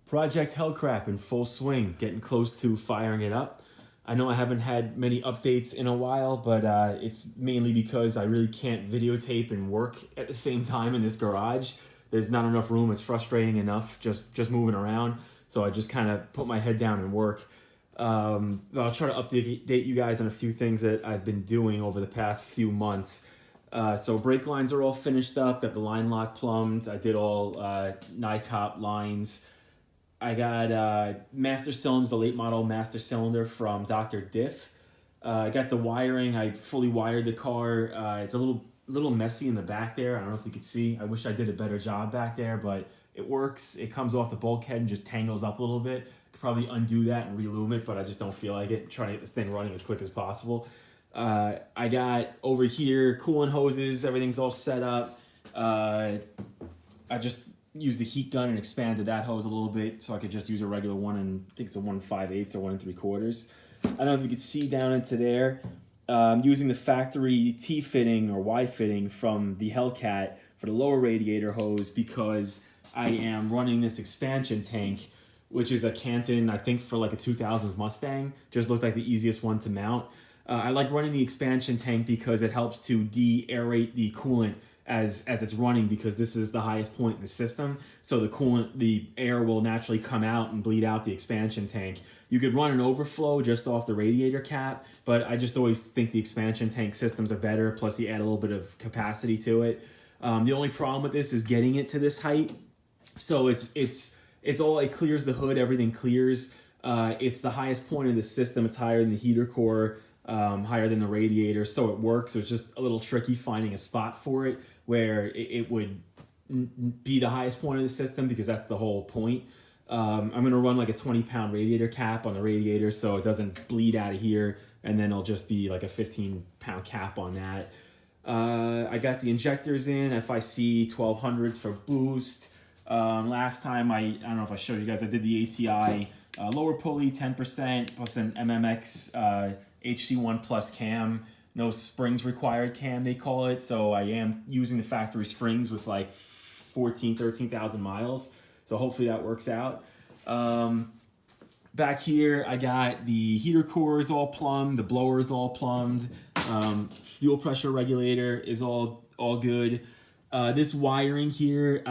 Project Hellcrap in full swing, getting close to firing it up. I know I haven't had many updates in a while, but it's mainly because I really can't videotape and work at the same time in this garage. There's not enough room. It's frustrating enough just moving around. So I just kind of put my head down and work. I'll try to update you guys on a few things that I've been doing over the past few months. So brake lines are all finished up, got the line lock plumbed. I did all NICOP lines. I got master cylinders, the late model master cylinder from Dr. Diff. I got the wiring. I fully wired the car. It's a little messy in the back there. I don't know if you can see. I wish I did a better job back there, but it works. It comes off the bulkhead and just tangles up a little bit. Could probably undo that and relume it, but I just don't feel like it. I'm trying to get this thing running as quick as possible. I got over here coolant hoses. Everything's all set up. I just used the heat gun and expanded that hose a little bit so I could just use a regular one, and I think it's a 1 5/8 or 1 3/4. I don't know if you could see down into there. I'm using the factory T fitting or Y fitting from the Hellcat for the lower radiator hose because I am running this expansion tank, which is a Canton, I think for like a 2000s Mustang. Just looked like the easiest one to mount. I like running the expansion tank because it helps to de-aerate the coolant as it's running, because this is the highest point in the system. So the air will naturally come out and bleed out the expansion tank. You could run an overflow just off the radiator cap, but I just always think the expansion tank systems are better. Plus you add a little bit of capacity to it. The only problem with this is getting it to this height. So it clears the hood, everything clears. It's the highest point of the system. It's higher than the heater core, higher than the radiator, so it works. So it's just a little tricky finding a spot for it where it would be the highest point of the system, because that's the whole point. I'm going to run like a 20-pound radiator cap on the radiator so it doesn't bleed out of here, and then it'll just be like a 15-pound cap on that. I got the injectors in, FIC 1200s for boost. Last time, I don't know if I showed you guys, I did the ATI lower pulley 10% plus an MMX HC1 plus cam. No springs required cam, they call it. So I am using the factory springs with like 13,000 miles. So hopefully that works out. Back here, I got the heater core is all plumbed. The blower is all plumbed. Fuel pressure regulator is all good. This wiring here,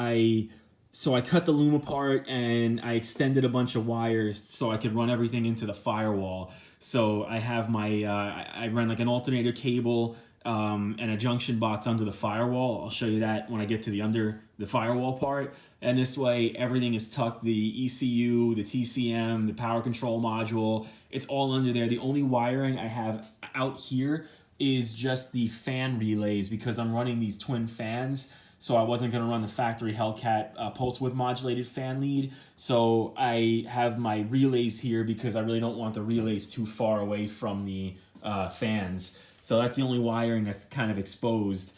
So I cut the loom apart and I extended a bunch of wires so I could run everything into the firewall. So I have my, I ran like an alternator cable and a junction box under the firewall. I'll show you that when I get to the under the firewall part. And this way everything is tucked, the ECU, the TCM, the power control module, it's all under there. The only wiring I have out here is just the fan relays, because I'm running these twin fans. So I wasn't going to run the factory Hellcat pulse width modulated fan lead. So I have my relays here because I really don't want the relays too far away from the fans. So that's the only wiring that's kind of exposed.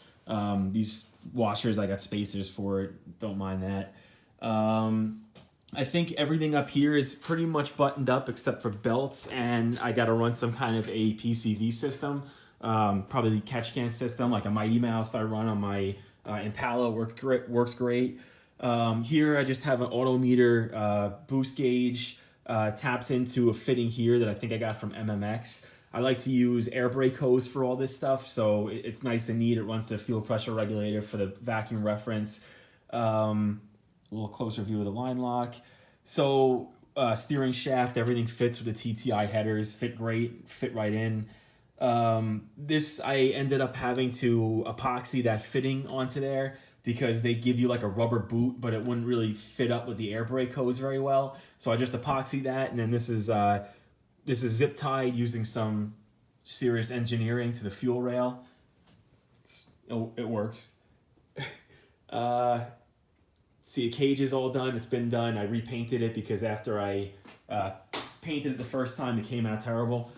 These washers, I got spacers for it. Don't mind that. I think everything up here is pretty much buttoned up except for belts, and I got to run some kind of a PCV system. Probably the catch can system, like a Mighty Mouse I run on my Impala, works great. Here I just have an autometer boost gauge, taps into a fitting here that I think I got from MMX. I like to use air brake hose for all this stuff, so it's nice and neat. It runs the fuel pressure regulator for the vacuum reference. A little closer view of the line lock. So steering shaft, everything fits with the TTI headers, fit great, fit right in. This I ended up having to epoxy that fitting onto there because they give you like a rubber boot, but it wouldn't really fit up with the air brake hose very well. So I just epoxied that, and then this is zip tied using some serious engineering to the fuel rail. It works. See, the cage is all done. It's been done. I repainted it because after I painted it the first time, it came out terrible.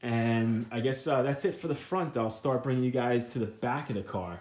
And I guess that's it for the front. I'll start bringing you guys to the back of the car.